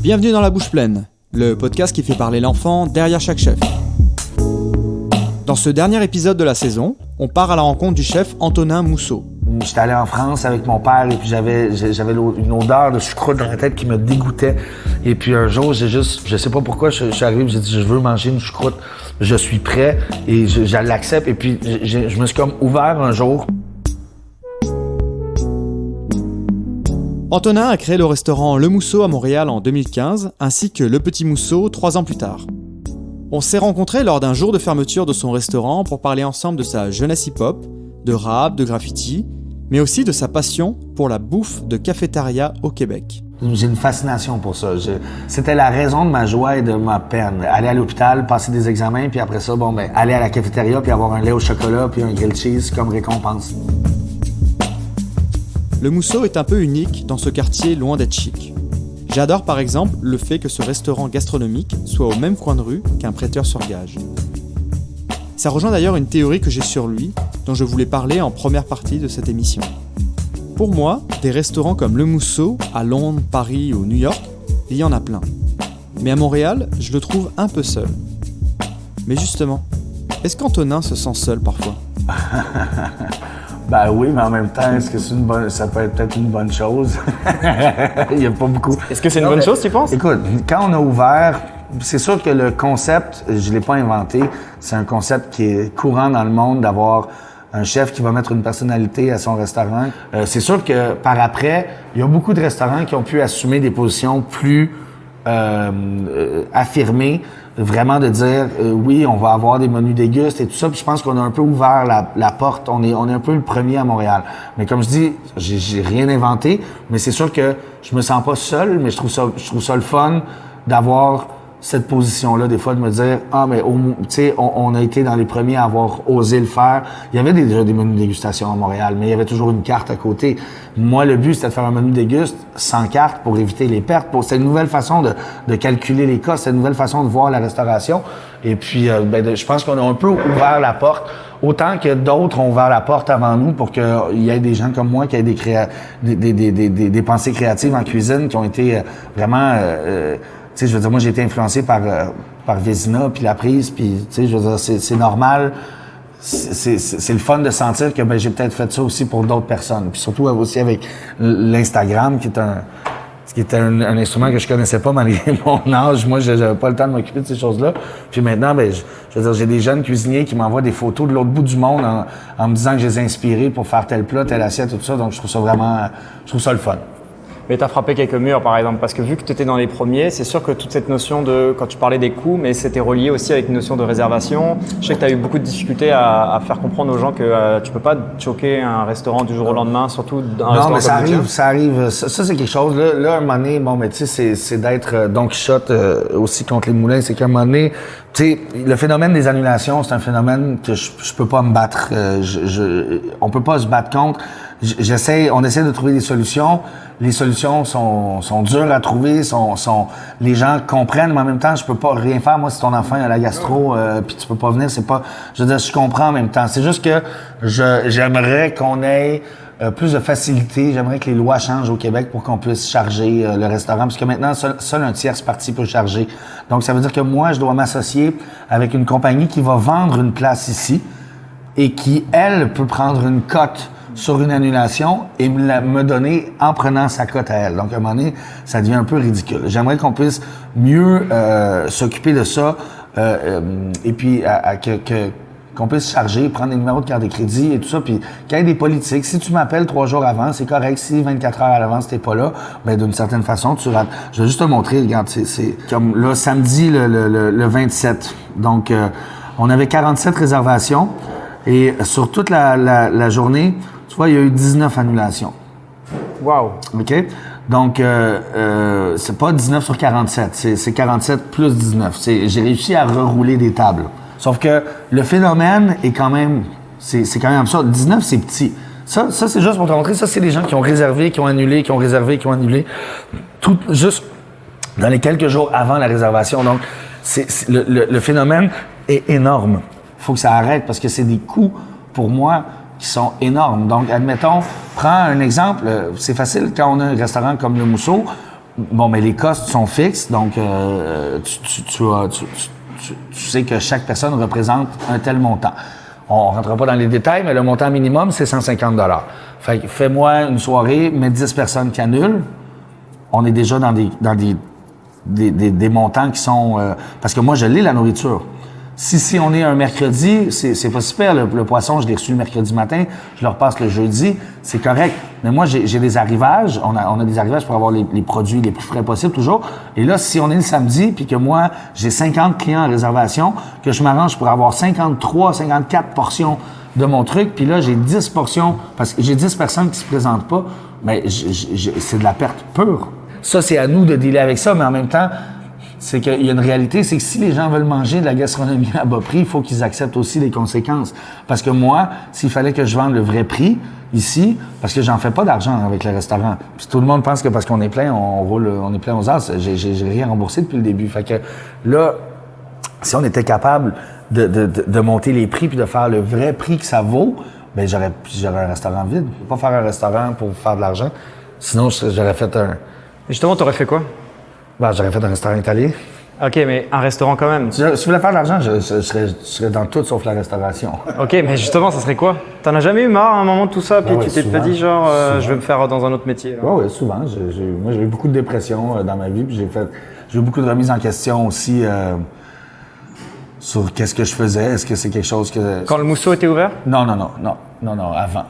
Bienvenue dans La Bouche Pleine, le podcast qui fait parler l'enfant derrière chaque chef. Dans ce dernier épisode de la saison, on part à la rencontre du chef Antonin Mousseau. J'étais allé en France avec mon père et puis j'avais une odeur de choucroute dans la tête qui me dégoûtait. Et puis un jour, je sais pas pourquoi, je suis arrivé, j'ai dit je veux manger une choucroute, je suis prêt et je l'accepte. Et puis je me suis comme ouvert un jour. Antonin a créé le restaurant Le Mousseau à Montréal en 2015, ainsi que Le Petit Mousseau 3 ans plus tard. On s'est rencontrés lors d'un jour de fermeture de son restaurant pour parler ensemble de sa jeunesse hip-hop, de rap, de graffiti, mais aussi de sa passion pour la bouffe de cafétéria au Québec. J'ai une fascination pour ça. C'était la raison de ma joie et de ma peine. Aller à l'hôpital, passer des examens, puis après ça, aller à la cafétéria, puis avoir un lait au chocolat, puis un grilled cheese comme récompense. Le Mousseau est un peu unique dans ce quartier loin d'être chic. J'adore par exemple le fait que ce restaurant gastronomique soit au même coin de rue qu'un prêteur sur gage. Ça rejoint d'ailleurs une théorie que j'ai sur lui, dont je voulais parler en première partie de cette émission. Pour moi, des restaurants comme Le Mousseau, à Londres, Paris ou New York, il y en a plein. Mais à Montréal, je le trouve un peu seul. Mais justement, est-ce qu'Antonin se sent seul parfois ? Ben oui, mais en même temps, est-ce que ça peut être peut-être une bonne chose? Il n'y a pas beaucoup. Est-ce que c'est une bonne chose, tu penses? Écoute, quand on a ouvert, c'est sûr que le concept, je ne l'ai pas inventé, c'est un concept qui est courant dans le monde d'avoir un chef qui va mettre une personnalité à son restaurant. C'est sûr que par après, il y a beaucoup de restaurants qui ont pu assumer des positions plus affirmées, vraiment de dire oui, on va avoir des menus dégustes et tout ça. Puis je pense qu'on a un peu ouvert la porte. On est un peu le premier à Montréal. Mais comme je dis, j'ai rien inventé. Mais c'est sûr que je me sens pas seul. Mais je trouve ça le fun d'avoir cette position-là, des fois, de me dire « Ah, mais tu sais, on a été dans les premiers à avoir osé le faire. » Il y avait déjà des menus de dégustation à Montréal, mais il y avait toujours une carte à côté. Moi, le but, c'était de faire un menu déguste sans carte pour éviter les pertes. C'est une nouvelle façon de calculer les costs, c'est une nouvelle façon de voir la restauration. Et puis, je pense qu'on a un peu ouvert la porte, autant que d'autres ont ouvert la porte avant nous pour qu'il y ait des gens comme moi qui aient des pensées créatives en cuisine qui ont été vraiment... tu sais, je veux dire, moi, j'ai été influencé par Vézina, puis La Prise, puis, tu sais, je veux dire, c'est normal. C'est le fun de sentir que, j'ai peut-être fait ça aussi pour d'autres personnes. Puis surtout aussi avec l'Instagram, qui est un instrument que je connaissais pas malgré mon âge. Moi, j'avais pas le temps de m'occuper de ces choses-là. Puis maintenant, je veux dire, j'ai des jeunes cuisiniers qui m'envoient des photos de l'autre bout du monde en me disant que je les ai inspirés pour faire tel plat, telle assiette, tout ça. Donc, je trouve ça le fun. Mais tu as frappé quelques murs, par exemple, parce que vu que tu étais dans les premiers, c'est sûr que toute cette notion de, quand tu parlais des coûts, mais c'était relié aussi avec une notion de réservation. Je sais que tu as eu beaucoup de difficultés à faire comprendre aux gens que tu peux pas choquer un restaurant du jour au lendemain, surtout un restaurant mais comme le tien. ça arrive. Ça, c'est quelque chose. Là, un moment donné, tu sais, c'est d'être Don Quichotte aussi contre les moulins. C'est qu'à un moment donné, tu sais, le phénomène des annulations, c'est un phénomène que je peux pas me battre. On peut pas se battre contre. On essaie de trouver des solutions. Les solutions sont dures à trouver, les gens comprennent, mais en même temps, je peux pas rien faire. Moi, si ton enfant a la gastro, puis tu peux pas venir, c'est pas. Je veux dire, je comprends en même temps. C'est juste que j'aimerais qu'on ait plus de facilité. J'aimerais que les lois changent au Québec pour qu'on puisse charger le restaurant, parce que maintenant, seul un tierce parti peut charger. Donc, ça veut dire que moi, je dois m'associer avec une compagnie qui va vendre une place ici et qui, elle, peut prendre une cote sur une annulation et me donner en prenant sa cote à elle. Donc, à un moment donné, ça devient un peu ridicule. J'aimerais qu'on puisse mieux s'occuper de ça et puis qu'on puisse charger, prendre des numéros de carte de crédit et tout ça, puis qu'il y ait des politiques. Si tu m'appelles 3 jours avant, c'est correct. Si 24 heures à l'avance, t'es pas là, d'une certaine façon, tu rates. Je vais juste te montrer, regarde, c'est comme là, samedi, le 27. Donc, on avait 47 réservations et sur toute la journée, tu vois, il y a eu 19 annulations. Wow! OK? Donc, c'est pas 19 sur 47, c'est 47 plus 19. J'ai réussi à rerouler des tables. Sauf que le phénomène est quand même... C'est quand même absurde. 19, c'est petit. Ça c'est juste pour te montrer. Ça, c'est les gens qui ont réservé, qui ont annulé, qui ont réservé, qui ont annulé. Tout juste dans les quelques jours avant la réservation. Donc, le phénomène est énorme. Il faut que ça arrête parce que c'est des coûts, pour moi, qui sont énormes. Donc, admettons, prends un exemple, c'est facile, quand on a un restaurant comme Le Mousseau, Bon, mais les costes sont fixes, donc tu sais que chaque personne représente un tel montant. On rentrera pas dans les détails, mais le montant minimum, c'est 150 $. Fait que fais-moi une soirée, mets 10 personnes qui annulent. On est déjà dans des montants qui sont... parce que moi, je lis la nourriture. Si on est un mercredi, c'est pas super. Le poisson, je l'ai reçu le mercredi matin, je le repasse le jeudi, c'est correct. Mais moi, j'ai des arrivages. On a des arrivages pour avoir les produits les plus frais possibles, toujours. Et là, si on est le samedi, puis que moi, j'ai 50 clients en réservation, que je m'arrange pour avoir 53, 54 portions de mon truc, puis là, j'ai 10 portions, parce que j'ai 10 personnes qui se présentent pas, mais c'est de la perte pure. Ça, c'est à nous de dealer avec ça, mais en même temps, c'est qu'il y a une réalité, c'est que si les gens veulent manger de la gastronomie à bas prix, il faut qu'ils acceptent aussi les conséquences. Parce que moi, s'il fallait que je vende le vrai prix ici, parce que j'en fais pas d'argent avec le restaurant. Puis tout le monde pense que parce qu'on est plein, on est plein aux as. J'ai rien remboursé depuis le début. Fait que là, si on était capable de monter les prix puis de faire le vrai prix que ça vaut, ben j'aurais un restaurant vide. Je peux pas faire un restaurant pour faire de l'argent. Sinon, j'aurais fait un... Et justement, t'aurais fait quoi? Ben, j'aurais fait un restaurant italien. OK, mais un restaurant quand même. Si je voulais faire de l'argent, je serais dans tout sauf la restauration. OK, mais justement, ça serait quoi? T'en as jamais eu marre à un moment de tout ça, puis ouais, tu t'es pas dit genre, je vais me faire dans un autre métier? Oui, souvent. Moi, j'ai eu beaucoup de dépression dans ma vie, puis j'ai eu beaucoup de remises en question aussi sur qu'est-ce que je faisais. Est-ce que c'est quelque chose que... Quand le Mousseau était ouvert? Non, avant.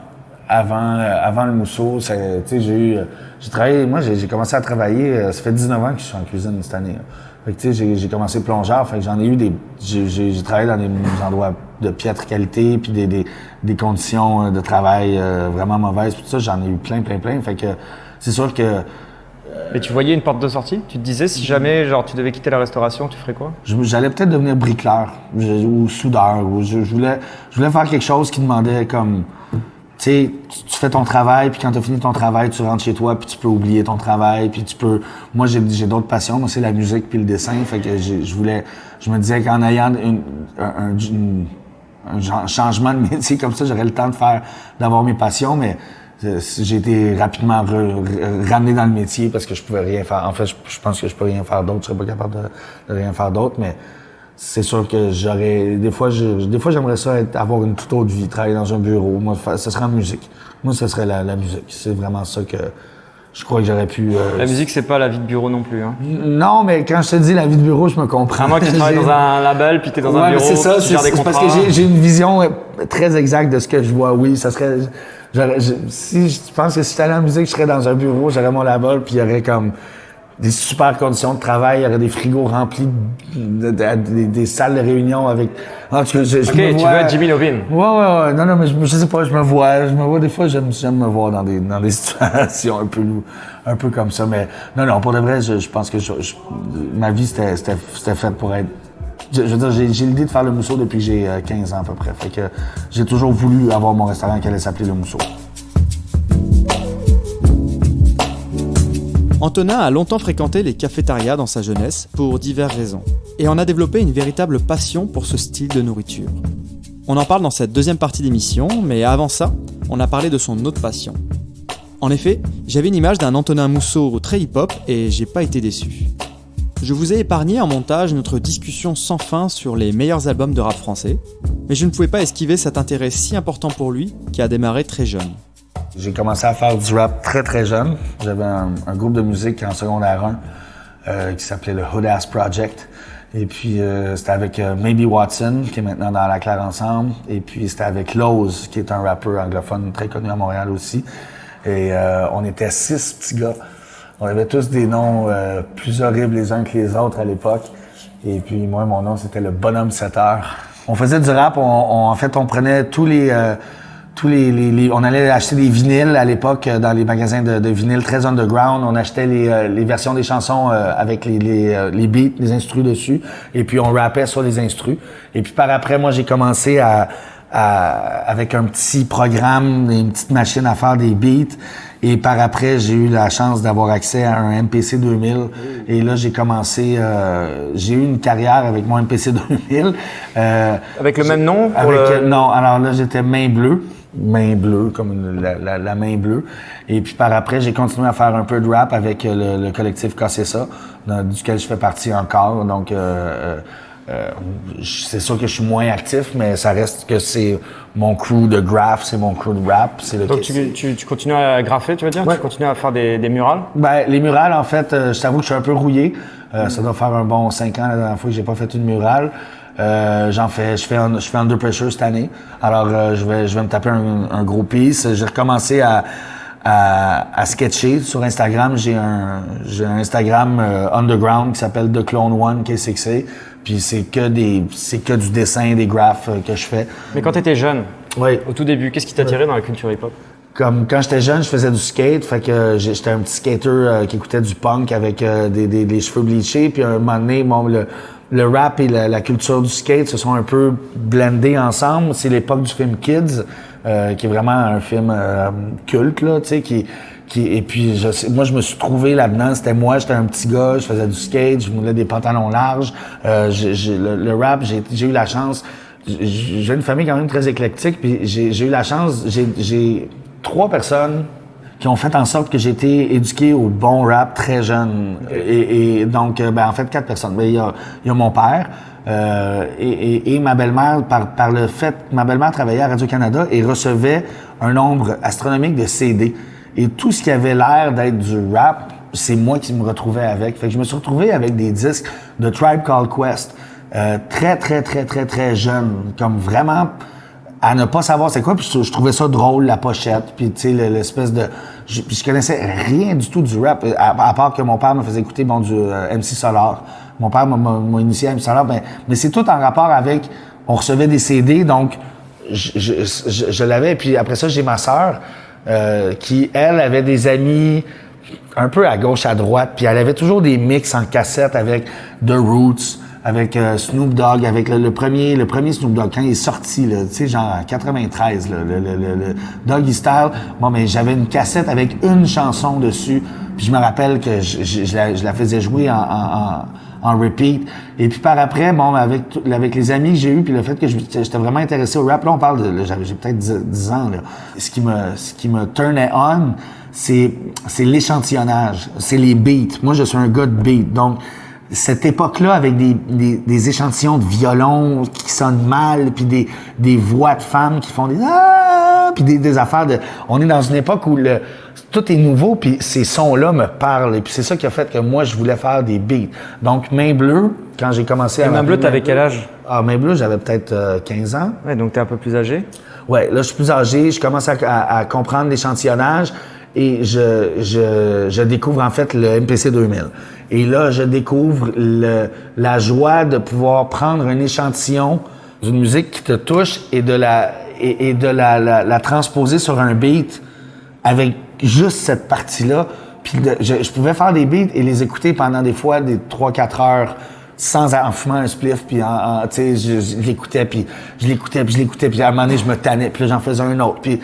Avant le Mousseau, tu sais, j'ai travaillé, moi, j'ai commencé à travailler, ça fait 19 ans que je suis en cuisine cette année. Fait que, tu sais, j'ai commencé plongeur, fait que j'en ai eu j'ai travaillé dans des endroits de piètre qualité, puis des conditions de travail vraiment mauvaises, puis tout ça, j'en ai eu plein. Fait que, c'est sûr que... Mais tu voyais une porte de sortie? Tu te disais, si jamais, genre, tu devais quitter la restauration, tu ferais quoi? J'allais peut-être devenir bricoleur, ou soudeur, ou je voulais faire quelque chose qui demandait comme... Tu sais, tu fais ton travail, puis quand tu as fini ton travail, tu rentres chez toi, puis tu peux oublier ton travail, puis tu peux... Moi, j'ai d'autres passions. Moi, c'est la musique puis le dessin. Fait que je me disais qu'en ayant un changement de métier comme ça, j'aurais le temps d'avoir mes passions, mais j'ai été rapidement ramené dans le métier parce que je pouvais rien faire. En fait, je pense que je peux rien faire d'autre. Je serais pas capable de rien faire d'autre, mais... C'est sûr que des fois j'aimerais ça avoir une toute autre vie, travailler dans un bureau. Moi, ce serait en musique. Moi, ce serait la musique. C'est vraiment ça que je crois que j'aurais pu... La musique, c'est pas la vie de bureau non plus, hein? Non, mais quand je te dis la vie de bureau, je me comprends. À moins que tu travailles dans un label, puis t'es dans un bureau, c'est ça, tu gères des contrats. parce que j'ai une vision très exacte de ce que je vois. Oui, ça serait... Je pense que si j'étais allé en musique, je serais dans un bureau, j'aurais mon label, puis il y aurait comme... des super conditions de travail, il y aurait des frigos remplis, des salles de réunion avec... En tout cas, je me vois... Tu veux être Jimmy Iovine? Ouais. Non, mais je sais pas, je me vois des fois, j'aime me voir dans des situations un peu comme ça, mais non, pour de vrai, je pense que ma vie, c'était fait pour être... Je veux dire, j'ai l'idée de faire le Mousseau depuis que j'ai 15 ans à peu près, fait que j'ai toujours voulu avoir mon restaurant qui allait s'appeler le Mousseau. Antonin a longtemps fréquenté les cafétérias dans sa jeunesse pour diverses raisons et en a développé une véritable passion pour ce style de nourriture. On en parle dans cette deuxième partie d'émission, mais avant ça, on a parlé de son autre passion. En effet, j'avais une image d'un Antonin Mousseau très hip-hop et j'ai pas été déçu. Je vous ai épargné en montage notre discussion sans fin sur les meilleurs albums de rap français, mais je ne pouvais pas esquiver cet intérêt si important pour lui qui a démarré très jeune. J'ai commencé à faire du rap très, très jeune. J'avais un groupe de musique en secondaire 1 qui s'appelait le Hood Ass Project. Et puis, c'était avec Maybe Watson, qui est maintenant dans La Claire Ensemble. Et puis, c'était avec Lowe's, qui est un rappeur anglophone très connu à Montréal aussi. Et on était 6 petits gars. On avait tous des noms plus horribles les uns que les autres à l'époque. Et puis, moi, mon nom, c'était le Bonhomme 7 heures. On faisait du rap. En fait, on prenait tous les on allait acheter des vinyles à l'époque dans les magasins de vinyles très underground. On achetait les versions des chansons avec les beats, les instrus dessus. Et puis on rappait sur les instrus. Et puis par après, moi, j'ai commencé avec un petit programme, une petite machine à faire des beats. Et par après, j'ai eu la chance d'avoir accès à un MPC 2000. Et là, j'ai commencé... j'ai eu une carrière avec mon MPC 2000. Avec le même nom? Non, alors là, j'étais Main Bleue. main bleue, comme la main bleue. Et puis par après, j'ai continué à faire un peu de rap avec le collectif Casser ça, duquel je fais partie encore. Donc, c'est sûr que je suis moins actif, mais ça reste que c'est mon crew de graph, c'est mon crew de rap. Donc tu continues à graffer, tu veux dire? Ouais. Tu continues à faire des murales? Ben, les murales, en fait, je t'avoue que je suis un peu rouillé. Ça doit faire un bon 5 ans la dernière fois que j'ai pas fait une murale. Je fais Under Pressure cette année. Alors, je vais me taper un gros piece. J'ai recommencé à sketcher sur Instagram. J'ai un Instagram underground qui s'appelle The Clone One K6A. Puis c'est que du dessin, des graphes que je fais. Mais quand tu étais jeune, Oui. au tout début, qu'est-ce qui t'attirait dans la culture hip-hop? Comme quand j'étais jeune, je faisais du skate, fait que j'étais un petit skater qui écoutait du punk avec des cheveux bleachés. Puis à un moment donné, bon, le rap et la culture du skate se sont un peu blendés ensemble. C'est l'époque du film Kids, qui est vraiment un film culte, là, tu sais, et puis moi je me suis trouvé là-dedans. J'étais un petit gars, je faisais du skate, je moulais des pantalons larges. Le rap, j'ai eu la chance. J'ai une famille quand même très éclectique, puis j'ai eu la chance. J'ai 3 personnes qui ont fait en sorte que j'ai été éduqué au bon rap très jeune. Et donc, en fait, 4 personnes. Il y a mon père et ma belle-mère, par le fait que ma belle-mère travaillait à Radio-Canada et recevait un nombre astronomique de CD. Et tout ce qui avait l'air d'être du rap, c'est moi qui me retrouvais avec. Fait que je me suis retrouvé avec des disques de Tribe Called Quest, très jeune, comme vraiment à ne pas savoir c'est quoi. Puis je trouvais ça drôle, la pochette, puis tu sais l'espèce de... Puis je connaissais rien du tout du rap, à part que mon père me faisait écouter du MC Solar. Mon père m'a initié à MC Solar, mais c'est tout en rapport avec... On recevait des CD, donc je l'avais. Puis après ça, j'ai ma sœur, qui, elle, avait des amis un peu à gauche, à droite, puis elle avait toujours des mix en cassette avec The Roots, avec Snoop Dogg, avec le premier Snoop Dogg, quand il est sorti, tu sais, genre en 93, le Doggy Style. Bon, mais j'avais une cassette avec une chanson dessus, puis je me rappelle que je la faisais jouer en repeat. Et puis par après, bon, avec les amis que j'ai eus, puis le fait que j'étais vraiment intéressé au rap, là, on parle de... J'ai peut-être 10 ans, là. Ce qui me turnait on, c'est l'échantillonnage, c'est les beats. Moi, je suis un gars de beat, donc cette époque-là, avec des échantillons de violon qui sonnent mal, puis des voix de femmes qui font des puis des affaires de... On est dans une époque où tout est nouveau, puis ces sons-là me parlent. Et puis c'est ça qui a fait que moi, je voulais faire des beats. Donc, Main Bleue, quand j'ai commencé à... Main Bleue, t'avais quel âge? Main Bleue, j'avais peut-être 15 ans. Ouais, donc t'es un peu plus âgé? Ouais, là, je suis plus âgé, je commence à comprendre l'échantillonnage et je découvre en fait le MPC 2000. Et là, je découvre la joie de pouvoir prendre un échantillon d'une musique qui te touche et de la transposer sur un beat avec juste cette partie-là. Puis je pouvais faire des beats et les écouter pendant des fois des 3-4 heures sans en fumant un spliff, puis tu sais, je l'écoutais, puis je l'écoutais, puis à un moment donné, je me tannais, puis là, j'en faisais un autre. Puis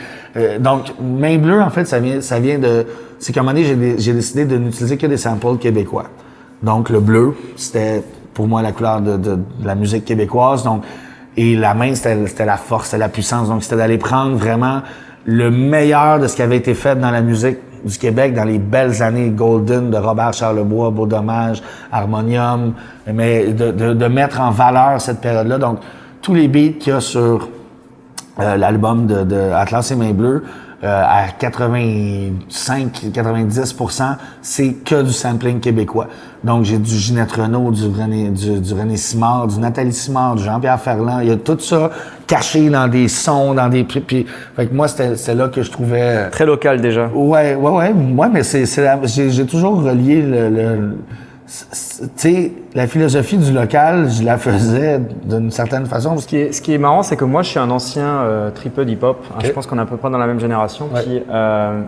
donc, Main Bleue, en fait, ça vient de... C'est qu'à un moment donné, j'ai décidé de n'utiliser que des samples québécois. Donc, le bleu, c'était pour moi la couleur de la musique québécoise. Donc, et la main, c'était la force, c'était la puissance. Donc, c'était d'aller prendre vraiment le meilleur de ce qui avait été fait dans la musique du Québec dans les belles années golden de Robert Charlebois, Beau Dommage, Harmonium, mais de mettre en valeur cette période-là. Donc, tous les beats qu'il y a sur l'album de Atlas et Main Bleue, à 85-90%, c'est que du sampling québécois. Donc, j'ai du Ginette Renault, du René Simard, du Nathalie Simard, du Jean-Pierre Ferland. Il y a tout ça caché dans des sons, dans des... Puis, fait que moi, c'est là que je trouvais... Très local, déjà. Ouais, mais j'ai toujours relié tu sais, la philosophie du local, je la faisais d'une certaine façon. Ce qui est marrant, c'est que moi, je suis un ancien tripeux d'hip-hop. Okay. Je pense qu'on est à peu près dans la même génération. Ouais. Puis,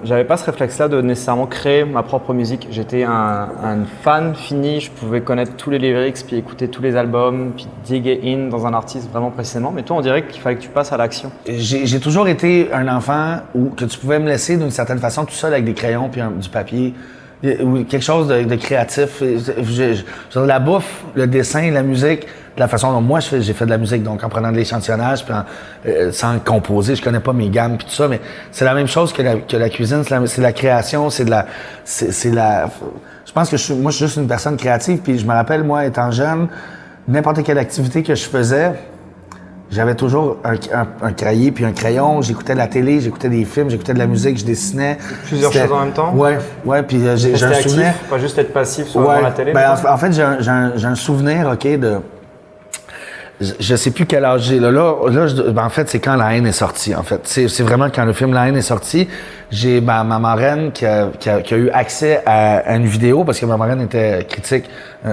j'avais pas ce réflexe-là de nécessairement créer ma propre musique. J'étais un fan fini. Je pouvais connaître tous les lyrics, puis écouter tous les albums, puis diguer in dans un artiste vraiment précisément. Mais toi, on dirait qu'il fallait que tu passes à l'action. J'ai toujours été un enfant que tu pouvais me laisser d'une certaine façon tout seul avec des crayons puis du papier. ou quelque chose de créatif. La bouffe, le dessin, la musique, de la façon dont moi j'ai fait de la musique, donc en prenant de l'échantillonnage, puis sans composer, je connais pas mes gammes puis tout ça, mais c'est la même chose que la cuisine, c'est la création, c'est la. Je pense que moi je suis juste une personne créative, puis je me rappelle moi étant jeune, n'importe quelle activité que je faisais. J'avais toujours un cahier puis un crayon. J'écoutais de la télé, j'écoutais des films, j'écoutais de la musique, je dessinais. Plusieurs choses en même temps? Ouais. Puis j'ai un souvenir. Pas juste être passif sur la télé? En fait, j'ai un souvenir, de... Je sais plus quel âge j'ai. En fait, c'est quand La Haine est sortie, en fait. C'est vraiment quand le film La Haine est sorti. J'ai ma marraine qui a eu accès à une vidéo, parce que ma marraine était critique,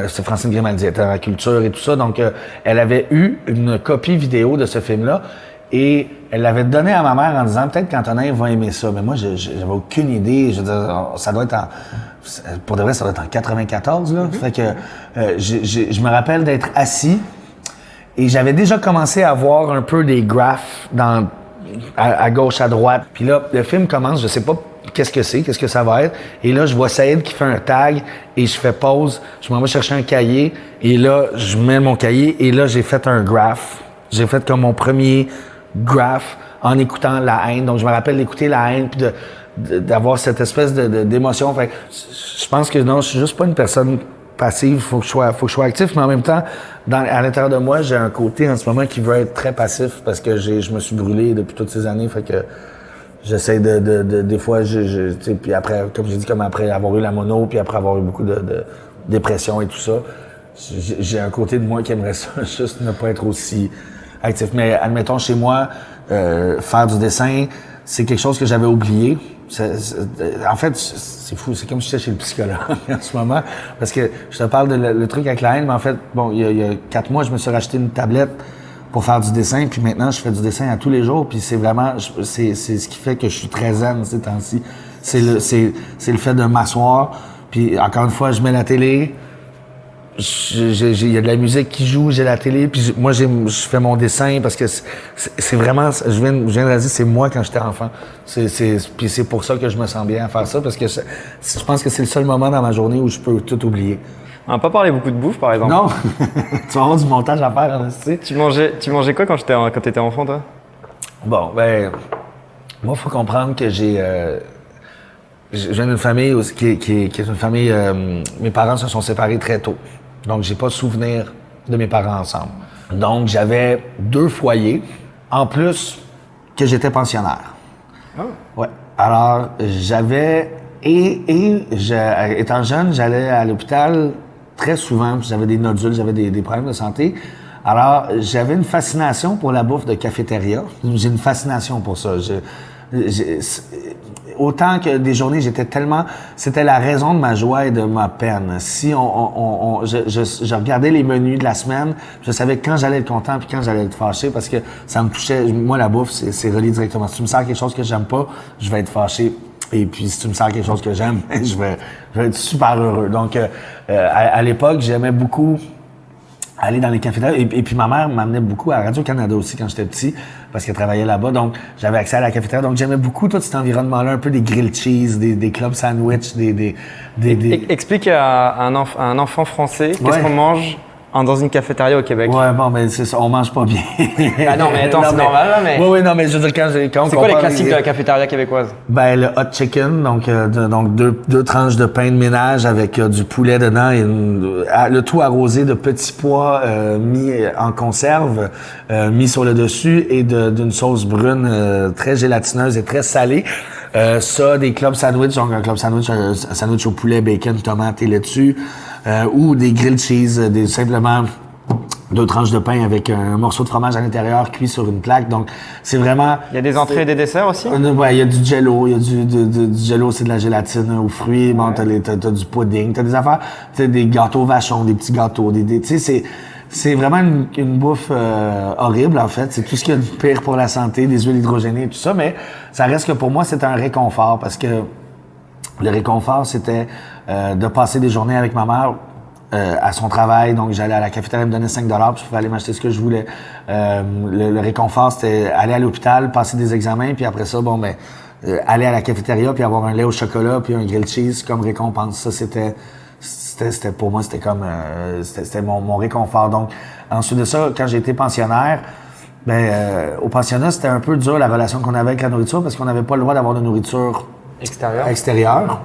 c'est Francine Grimaldi, elle était dans la culture et tout ça. Donc, elle avait eu une copie vidéo de ce film-là. Et elle l'avait donné à ma mère en disant, peut-être qu'Antonin va aimer ça. Mais moi, j'avais aucune idée. Je veux dire, ça doit être pour de vrai, ça doit être en 94, là. Fait que, je me rappelle d'être assis. Et j'avais déjà commencé à voir un peu des graphes à gauche, à droite. Puis là, le film commence, je sais pas qu'est-ce que ça va être. Et là, je vois Saïd qui fait un tag et je fais pause. Je m'en vais chercher un cahier et là, je mets mon cahier et là, j'ai fait un graph. J'ai fait comme mon premier graph en écoutant La Haine. Donc, je me rappelle d'écouter La Haine puis d'avoir cette espèce d'émotion. Fait que je pense que non, je suis juste pas une personne passive, faut que je sois actif, mais en même temps, à l'intérieur de moi, j'ai un côté en ce moment qui veut être très passif parce que je me suis brûlé depuis toutes ces années, fait que j'essaie des fois, puis après, comme j'ai dit, comme après avoir eu la mono, puis après avoir eu beaucoup de dépression et tout ça, j'ai un côté de moi qui aimerait ça, juste ne pas être aussi actif. Mais admettons, chez moi, faire du dessin, c'est quelque chose que j'avais oublié. En fait, c'est fou, c'est comme si j'étais chez le psychologue en ce moment, parce que je te parle de le truc avec La Haine, mais en fait, bon, il y a 4 mois, je me suis racheté une tablette pour faire du dessin, puis maintenant, je fais du dessin à tous les jours, puis c'est vraiment, c'est ce qui fait que je suis très zen ces temps-ci. C'est le fait de m'asseoir, puis encore une fois, je mets la télé, il y a de la musique qui joue, j'ai la télé, puis moi je fais mon dessin parce que c'est vraiment, je viens de réaliser, c'est moi quand j'étais enfant. Puis c'est pour ça que je me sens bien à faire ça, parce que je pense que c'est le seul moment dans ma journée où je peux tout oublier. On n'a pas parlé beaucoup de bouffe, par exemple. Non, tu vas avoir du montage à faire, tu sais. Tu mangeais quoi quand t'étais enfant, toi? Bon, ben, moi, il faut comprendre que je viens d'une famille qui est une famille, mes parents se sont séparés très tôt. Donc, j'ai pas de souvenir de mes parents ensemble. Donc, j'avais 2 foyers, en plus que j'étais pensionnaire. Oh. Ouais. Alors, étant jeune, j'allais à l'hôpital très souvent, j'avais des nodules, j'avais des problèmes de santé. Alors, j'avais une fascination pour la bouffe de cafétéria. J'ai une fascination pour ça. Autant que des journées, c'était la raison de ma joie et de ma peine. Si je regardais les menus de la semaine, je savais quand j'allais être content puis quand j'allais être fâché parce que ça me touchait. Moi, la bouffe, c'est relié directement. Si tu me sers quelque chose que j'aime pas, je vais être fâché. Et puis, si tu me sers quelque chose que j'aime, je vais être super heureux. Donc, à l'époque, j'aimais beaucoup aller dans les cafétérias. Et puis, ma mère m'amenait beaucoup à Radio-Canada aussi quand j'étais petit, parce qu'elle travaillait là-bas. Donc, j'avais accès à la cafétéria. Donc, j'aimais beaucoup tout cet environnement-là, un peu des grilled cheese, des club sandwich, Explique à un enfant français qu'est-ce qu'on mange dans une cafétéria au Québec. Ouais, bon, mais c'est ça, on mange pas bien. Ah non, mais attends, c'est normal, là, mais... Oui, non, mais je veux dire, quand c'est quoi les classiques de la cafétéria québécoise? Ben, le hot chicken, donc deux tranches de pain de ménage avec du poulet dedans et le tout arrosé de petits pois mis en conserve, mis sur le dessus et d'une sauce brune très gélatineuse et très salée. Ça, des club sandwich, donc un club sandwich, un sandwich au poulet, bacon, tomate et laitue, ou des grilled cheese, simplement 2 tranches de pain avec un morceau de fromage à l'intérieur cuit sur une plaque. Donc, c'est vraiment... Il y a des entrées et des desserts aussi? Ouais, il y a du jello. Il y a du jello, c'est de la gélatine aux fruits. Bon, t'as du pudding. T'as des affaires, t'as des gâteaux vachons, des petits gâteaux. Tu sais, c'est vraiment une bouffe horrible, en fait. C'est tout ce qu'il y a de pire pour la santé, des huiles hydrogénées et tout ça. Mais ça reste que pour moi, c'est un réconfort parce que le réconfort, c'était de passer des journées avec ma mère à son travail. Donc, j'allais à la cafétéria, elle me donnait 5 $, puis je pouvais aller m'acheter ce que je voulais. Le réconfort, c'était aller à l'hôpital, passer des examens, puis après ça, bon, ben, aller à la cafétéria puis avoir un lait au chocolat puis un grilled cheese comme récompense. Ça, c'était pour moi, c'était comme, c'était mon réconfort. Donc, ensuite de ça, quand j'ai été pensionnaire, au pensionnat, c'était un peu dur la relation qu'on avait avec la nourriture parce qu'on n'avait pas le droit d'avoir de nourriture extérieure.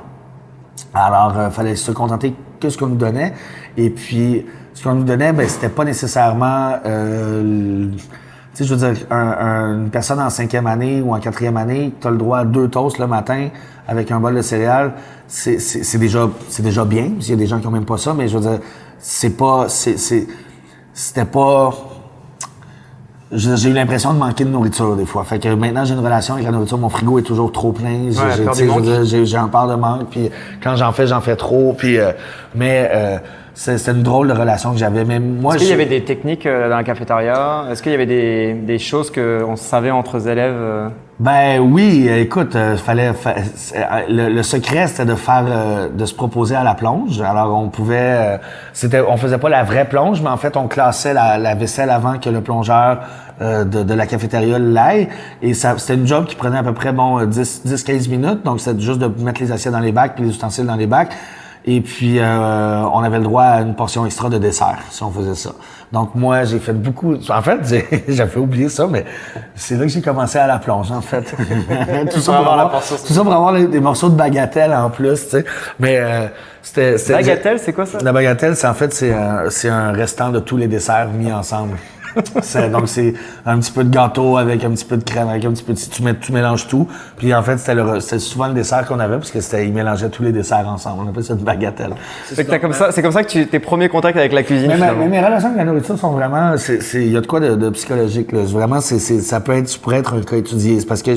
Alors, fallait se contenter que ce qu'on nous donnait. Et puis, ce qu'on nous donnait, c'était pas nécessairement, tu sais, je veux dire, une personne en 5e année ou en 4e année, tu as le droit à 2 toasts le matin avec un bol de céréales. C'est déjà bien. Il y a des gens qui ont même pas ça, mais je veux dire, c'était pas. J'ai eu l'impression de manquer de nourriture des fois. Fait que maintenant, j'ai une relation avec la nourriture. Mon frigo est toujours trop plein. J'ai un peur de manque. Puis quand j'en fais trop. Puis, c'était une drôle de relation que j'avais. Mais moi, est-ce qu'il y avait des techniques dans la cafétéria? Est-ce qu'il y avait des choses qu'on savait entre élèves? Ben oui, écoute, le secret c'était de se proposer à la plonge. Alors on pouvait, on faisait pas la vraie plonge, mais en fait on classait la vaisselle avant que le plongeur de la cafétéria l'aille. Et c'était une job qui prenait à peu près 10-15 minutes. Donc c'était juste de mettre les assiettes dans les bacs puis les ustensiles dans les bacs. Et puis, on avait le droit à une portion extra de dessert, si on faisait ça. Donc, moi, j'ai fait beaucoup... En fait, j'avais oublié ça, mais c'est là que j'ai commencé à la plonge, en fait. tout ça pour avoir des morceaux de bagatelle en plus, tu sais. Mais c'était... Bagatelle, c'est quoi ça? La bagatelle, c'est un restant de tous les desserts mis ensemble. Donc, c'est un petit peu de gâteau avec un petit peu de crème, avec un petit peu de... Tu mélanges tout. Puis, en fait, c'était souvent le dessert qu'on avait parce que ils mélangeaient tous les desserts ensemble. On appelle ça une bagatelle. C'est comme ça que tes premiers contacts avec la cuisine. Mais mes relations avec la nourriture sont vraiment... Il y a de quoi de psychologique, là. Vraiment, ça pourrait être un cas étudié. C'est parce que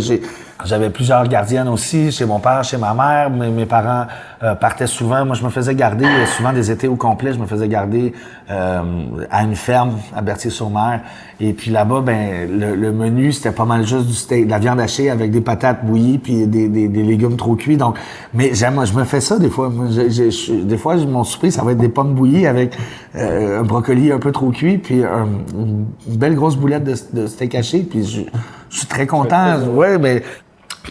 j'avais plusieurs gardiennes aussi, chez mon père, chez ma mère. Mes parents partaient souvent. Moi, je me faisais garder souvent des étés au complet. Je me faisais garder à une ferme à Berthier-sur-Mer. Et puis là-bas, le menu, c'était pas mal juste du steak, de la viande hachée avec des patates bouillies puis des légumes trop cuits. Donc, mais je me fais ça des fois. Des fois, mon souper, ça va être des pommes bouillies avec un brocoli un peu trop cuit puis une belle grosse boulette de steak haché. Puis je suis très content. Ouais, mais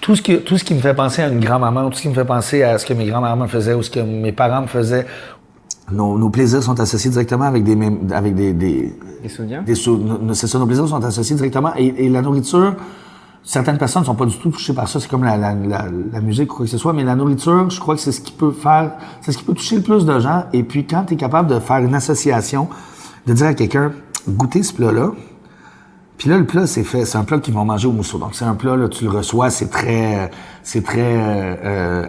tout ce qui me fait penser à une grand-maman, tout ce qui me fait penser à ce que mes grands-mamans faisaient ou ce que mes parents me faisaient, nos plaisirs sont associés directement avec des souvenirs. C'est ça, nos plaisirs sont associés directement. Et la nourriture, certaines personnes ne sont pas du tout touchées par ça. C'est comme la musique ou quoi que ce soit. Mais la nourriture, je crois que c'est ce qui peut toucher le plus de gens. Et puis, quand tu es capable de faire une association, de dire à quelqu'un, goûtez ce plat-là. Puis là, le plat, c'est un plat qu'ils vont manger au mousseau. Donc, c'est un plat, là, tu le reçois, c'est très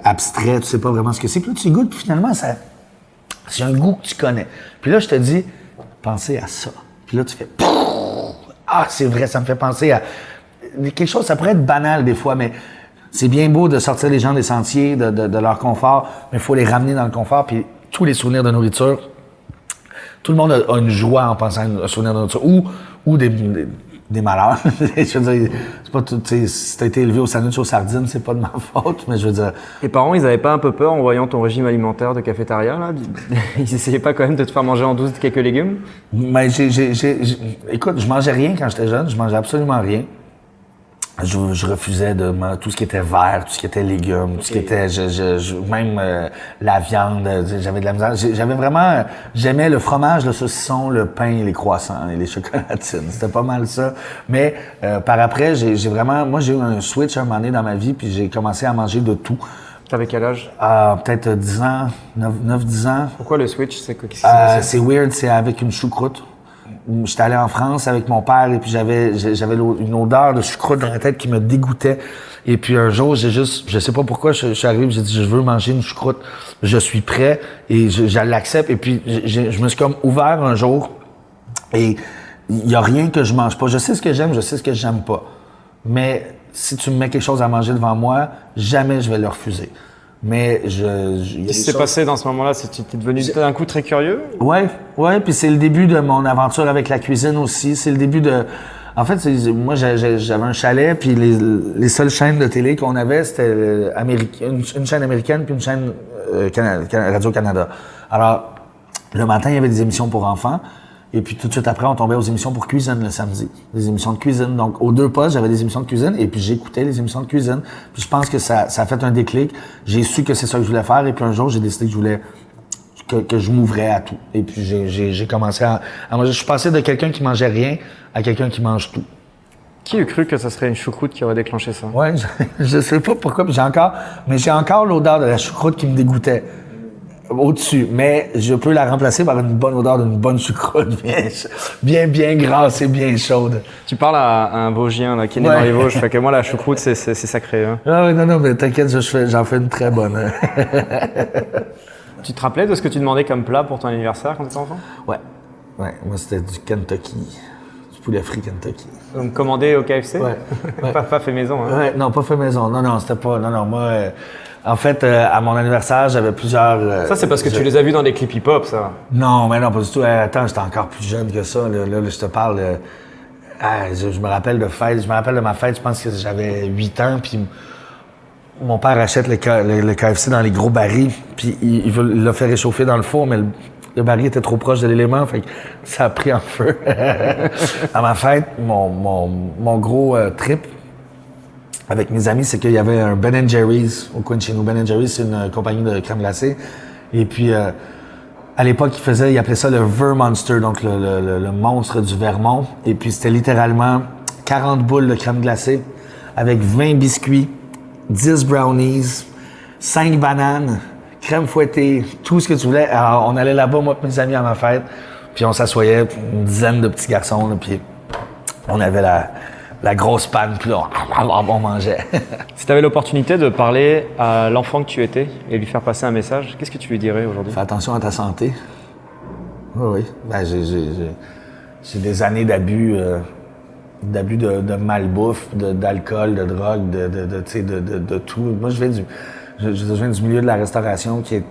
abstrait, tu sais pas vraiment ce que c'est. Puis là, tu y goûtes, puis finalement, c'est un goût que tu connais. Puis là, je te dis, pensez à ça. Puis là, tu fais, ah, c'est vrai, ça me fait penser à quelque chose, ça pourrait être banal des fois, mais c'est bien beau de sortir les gens des sentiers, de leur confort, mais il faut les ramener dans le confort, puis tous les souvenirs de nourriture, tout le monde a une joie en pensant à un souvenir de nourriture, ou des malheurs. Je veux dire, c'est pas tout, tu sais, si t'as été élevé au sandwich aux sardines, c'est pas de ma faute, mais je veux dire. Tes parents, ils avaient pas un peu peur en voyant ton régime alimentaire de cafétéria, là? Ils essayaient pas quand même de te faire manger en douce quelques légumes? Mais écoute, je mangeais rien quand j'étais jeune, je mangeais absolument rien. Je refusais tout ce qui était vert, tout ce qui était légumes, tout ce qui était, même la viande, j'avais de la misère. J'aimais le fromage, le saucisson, le pain, les croissants et les chocolatines. C'était pas mal ça. Mais par après, moi j'ai eu un switch un moment donné dans ma vie, puis j'ai commencé à manger de tout. T'avais quel âge? Peut-être 10 ans, 9-10 ans. Pourquoi le switch? C'est weird, c'est avec une choucroute. J'étais allé en France avec mon père et puis j'avais une odeur de choucroute dans la tête qui me dégoûtait. Et puis un jour, je sais pas pourquoi, je suis arrivé, j'ai dit je veux manger une choucroute, je suis prêt et je l'accepte. Et puis je me suis comme ouvert un jour et il y a rien que je mange pas. Je sais ce que j'aime, je sais ce que j'aime pas. Mais si tu me mets quelque chose à manger devant moi, jamais je vais le refuser. Mais Qu'est-ce qui s'est passé dans ce moment-là? Tu es devenu d'un coup très curieux? Ouais, puis c'est le début de mon aventure avec la cuisine aussi. C'est le début de... En fait, moi, j'avais un chalet, puis les seules chaînes de télé qu'on avait, c'était une chaîne américaine puis une chaîne Radio-Canada. Alors, le matin, il y avait des émissions pour enfants. Et puis tout de suite après, on tombait aux émissions pour cuisine le samedi. Des émissions de cuisine. Donc aux deux postes, j'avais des émissions de cuisine et puis j'écoutais les émissions de cuisine. Puis je pense que ça a fait un déclic. J'ai su que c'est ça que je voulais faire et puis un jour, j'ai décidé que je voulais que je m'ouvrais à tout. Et puis j'ai commencé à manger. Je suis passé de quelqu'un qui mangeait rien à quelqu'un qui mange tout. Qui eût cru que ça serait une choucroute qui aurait déclenché ça? Ouais, je sais pas pourquoi, mais j'ai encore l'odeur de la choucroute qui me dégoûtait au-dessus. Mais je peux la remplacer par une bonne odeur d'une bonne choucroute bien grasse et bien chaude. Tu parles à un Vosgien là, qui est né dans les Vosges, fait que moi la choucroute c'est sacré. Hein. Ah oui, non, mais t'inquiète, j'en fais une très bonne. Tu te rappelais de ce que tu demandais comme plat pour ton anniversaire quand tu étais enfant? Ouais, moi c'était du Kentucky. Poulet frit Kentucky. Donc commandé au KFC? Ouais. Pas fait maison, hein? Ouais, non, pas fait maison. Non, c'était pas. Non, moi, en fait, à mon anniversaire, j'avais plusieurs. Ça, c'est parce que tu les as vus dans des clips hip-hop, ça? Non, mais non, pas du tout. Attends, j'étais encore plus jeune que ça. Là, je te parle. Je me rappelle de fête. Je me rappelle de ma fête, je pense que j'avais 8 ans, puis mon père achète le KFC dans les gros barils, puis il l'a fait réchauffer dans le four, mais le baril était trop proche de l'élément, fait que ça a pris en feu. À ma fête, mon gros trip avec mes amis, c'est qu'il y avait un Ben & Jerry's au coin de chez nous. Ben & Jerry's, c'est une compagnie de crème glacée. Et puis, à l'époque, ils appelaient ça le Vermonster, donc le monstre du Vermont. Et puis, c'était littéralement 40 boules de crème glacée avec 20 biscuits, 10 brownies, 5 bananes, crème fouettée, tout ce que tu voulais. Alors, on allait là-bas, moi et mes amis, à ma fête, puis on s'assoyait, une dizaine de petits garçons, là, puis on avait la grosse panne, puis là, on mangeait. Si tu avais l'opportunité de parler à l'enfant que tu étais et lui faire passer un message, qu'est-ce que tu lui dirais aujourd'hui? Fais attention à ta santé. Oui. Ben, j'ai des années d'abus de malbouffe, d'alcool, de drogue, de tout. Moi, je viens du milieu de la restauration qui est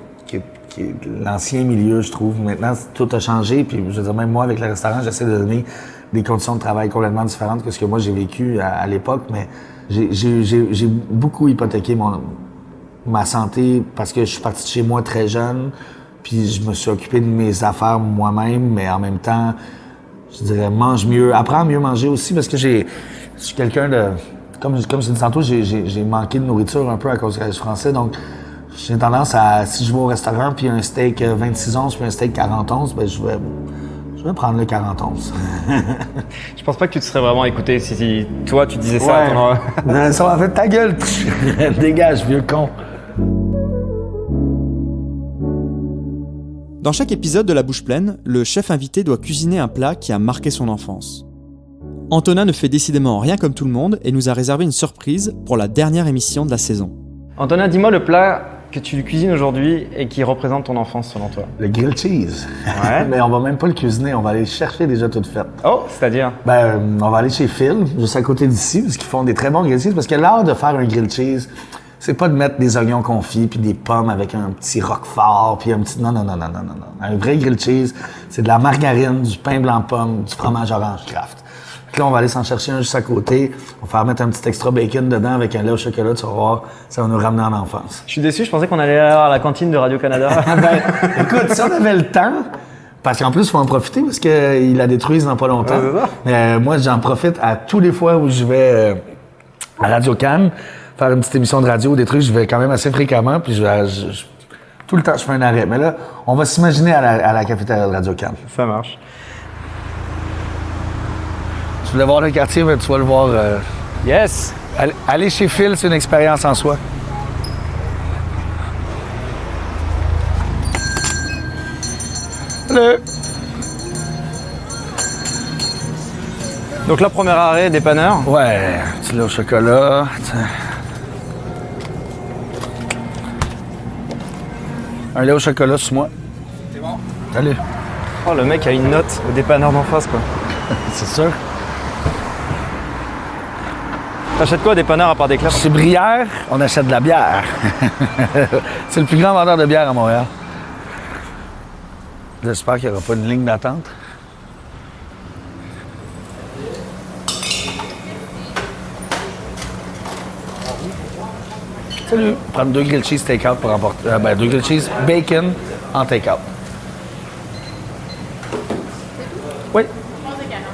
l'ancien milieu, je trouve. Maintenant, tout a changé. Puis, je veux dire, même moi, avec le restaurant, j'essaie de donner des conditions de travail complètement différentes que ce que moi, j'ai vécu à l'époque. Mais j'ai beaucoup hypothéqué ma santé parce que je suis parti de chez moi très jeune. Puis, je me suis occupé de mes affaires moi-même, mais en même temps, je dirais, mange mieux. Apprends à mieux manger aussi parce que je suis quelqu'un de... Comme je dis tantôt, j'ai manqué de nourriture un peu à cause du reste français. Donc, j'ai tendance à, si je vais au restaurant puis un steak 26 onces puis un steak 40 onces, ben je vais prendre le 40 onces. Je pense pas que tu te serais vraiment écouté si toi, tu disais ça. Ouais. Ça m'a fait ta gueule. Dégage, vieux con. Dans chaque épisode de La Bouche Pleine, le chef invité doit cuisiner un plat qui a marqué son enfance. Antonin ne fait décidément rien comme tout le monde et nous a réservé une surprise pour la dernière émission de la saison. Antonin, dis-moi le plat que tu cuisines aujourd'hui et qui représente ton enfance selon toi. Le grilled cheese. Ouais. Mais on va même pas le cuisiner, on va aller le chercher déjà tout fait. Oh, c'est-à-dire? Ben, on va aller chez Phil, juste à côté d'ici, parce qu'ils font des très bons grilled cheese. Parce que l'art de faire un grilled cheese, c'est pas de mettre des oignons confits puis des pommes avec un petit roquefort puis un petit... Non. Un vrai grilled cheese, c'est de la margarine, du pain blanc pomme, du fromage orange Kraft. Puis là, on va aller s'en chercher un juste à côté. On va faire mettre un petit extra bacon dedans avec un lait au chocolat. Tu vas voir, ça va nous ramener en enfance. Je suis déçu, je pensais qu'on allait aller à la cantine de Radio-Canada. Ben, écoute, si on avait le temps... Parce qu'en plus, il faut en profiter parce qu'ils la détruisent dans pas longtemps. Ouais, c'est ça. Mais moi, j'en profite à tous les fois où je vais à Radio-Can faire une petite émission de radio, des trucs, je vais quand même assez fréquemment, puis tout le temps, je fais un arrêt. Mais là, on va s'imaginer à la cafétéria de Radio-Can. Ça marche. Tu voulais voir le quartier, mais tu vas le voir. Yes! Aller chez Phil, c'est une expérience en soi. Salut! Donc là, premier arrêt, dépanneur. Ouais, petit lait au chocolat. Tiens. Un lait au chocolat sur moi. C'est bon? Salut. Oh, le mec a une note au dépanneur d'en face, quoi. C'est sûr. T'achètes quoi au dépanneur à part des clopes? Chez Brière, on achète de la bière. C'est le plus grand vendeur de bière à Montréal. J'espère qu'il n'y aura pas une ligne d'attente. Salut! Prendre 2 grilled cheese take-out pour emporter. 2 grilled cheese bacon en take-out. Oui. de canon.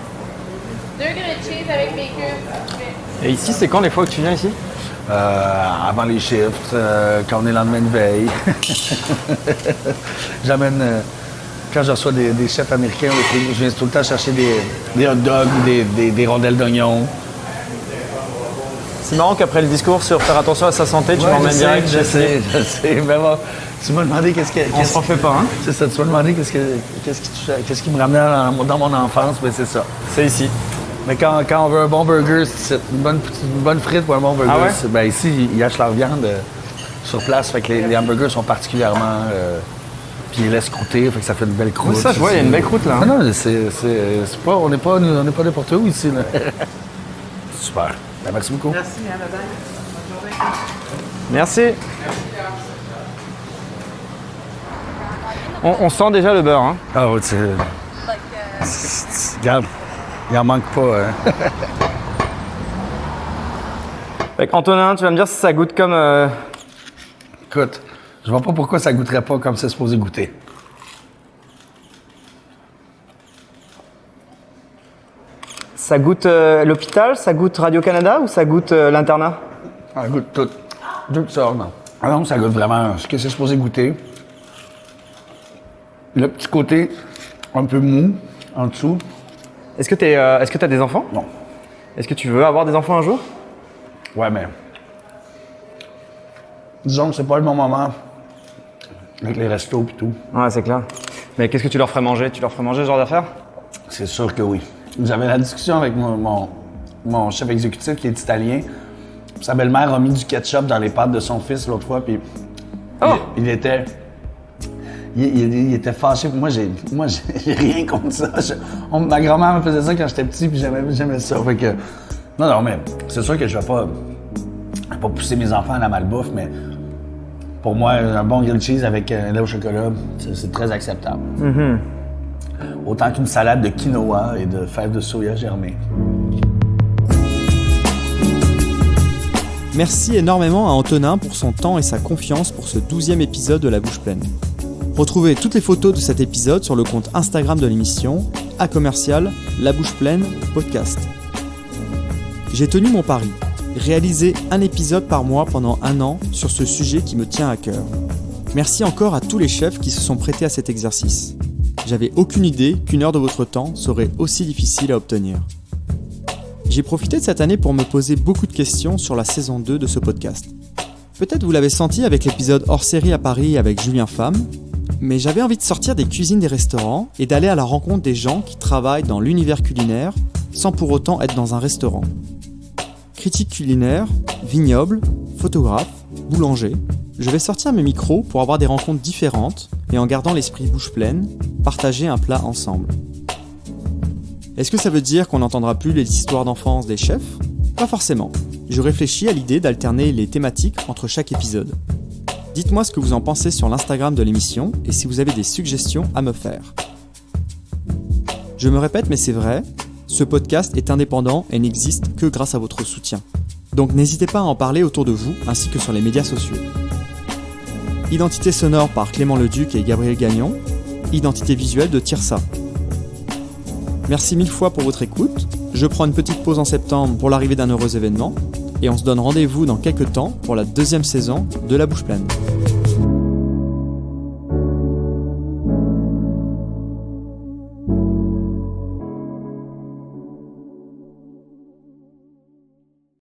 2 grilled cheese avec bacon. Parfait. Et ici, c'est quand les fois que tu viens ici? Avant les shifts, quand on est le lendemain de veille. J'amène, quand je reçois des chefs américains, je viens tout le temps chercher des hot dogs, des rondelles d'oignons. C'est marrant qu'après le discours sur faire attention à sa santé, tu m'emmènes direct. Je sais. Mais bon, tu m'as demandé On s'en fait pas, hein? C'est ça, tu m'as demandé qu'est-ce qui me ramenait dans mon enfance, mais c'est ça. C'est ici. Mais quand on veut un bon burger, c'est une bonne frite pour un bon burger. Ah ouais? Ben ici, ils achètent leur viande sur place, fait que les hamburgers sont particulièrement... puis ils laissent croûter, fait que ça fait une belle croûte. Oui, ça, je vois, il y a une belle croûte, là. Non, c'est pas... On n'est pas n'importe où ici, là. Super. Ben, merci beaucoup. Merci, bye-bye. Bonne journée. Merci. On sent déjà le beurre, hein? Ah oui, regarde, il en manque pas, hein. Fait qu'Antonin, tu vas me dire si ça goûte comme... Écoute, je vois pas pourquoi ça goûterait pas comme c'est supposé goûter. Ça goûte l'hôpital, ça goûte Radio-Canada ou ça goûte l'internat? Ça goûte tout. Tout ça, non. Ah non, ça goûte vraiment ce que c'est supposé goûter. Le petit côté un peu mou en dessous. Est-ce que t'as des enfants? Non. Est-ce que tu veux avoir des enfants un jour? Ouais, mais... Disons que c'est pas le bon moment avec les restos et tout. Ouais, c'est clair. Mais qu'est-ce que tu leur ferais manger? Tu leur ferais manger ce genre d'affaires? C'est sûr que oui. J'avais la discussion avec mon chef exécutif qui est italien. Sa belle-mère a mis du ketchup dans les pâtes de son fils l'autre fois, puis il était fâché. Moi, j'ai rien contre ça. Ma grand-mère me faisait ça quand j'étais petit, puis j'aimais ça. Fait que, non, mais c'est sûr que je vais pas pousser mes enfants à la malbouffe, mais pour moi, un bon grilled cheese avec un lait au chocolat, c'est très acceptable. Mm-hmm. Autant qu'une salade de quinoa et de fèves de soya germées. Merci énormément à Antonin pour son temps et sa confiance pour ce 12e épisode de La Bouche Pleine. Retrouvez toutes les photos de cet épisode sur le compte Instagram de l'émission, @La Bouche Pleine podcast. J'ai tenu mon pari, réaliser un épisode par mois pendant 1 an sur ce sujet qui me tient à cœur. Merci encore à tous les chefs qui se sont prêtés à cet exercice. J'avais aucune idée qu'1 heure de votre temps serait aussi difficile à obtenir. J'ai profité de cette année pour me poser beaucoup de questions sur la saison 2 de ce podcast. Peut-être vous l'avez senti avec l'épisode hors-série à Paris avec Julien Pham, mais j'avais envie de sortir des cuisines des restaurants et d'aller à la rencontre des gens qui travaillent dans l'univers culinaire sans pour autant être dans un restaurant. Critiques culinaires, vignobles, photographes, boulangers, je vais sortir mes micros pour avoir des rencontres différentes et en gardant l'esprit bouche pleine, partager un plat ensemble. Est-ce que ça veut dire qu'on n'entendra plus les histoires d'enfance des chefs? Pas forcément. Je réfléchis à l'idée d'alterner les thématiques entre chaque épisode. Dites-moi ce que vous en pensez sur l'Instagram de l'émission et si vous avez des suggestions à me faire. Je me répète, mais c'est vrai, ce podcast est indépendant et n'existe que grâce à votre soutien. Donc n'hésitez pas à en parler autour de vous ainsi que sur les médias sociaux. Identité sonore par Clément Leduc et Gabriel Gagnon. Identité visuelle de Tirsa. Merci 1000 fois pour votre écoute. Je prends une petite pause en septembre pour l'arrivée d'un heureux événement. Et on se donne rendez-vous dans quelques temps pour la 2e saison de La Bouche Pleine.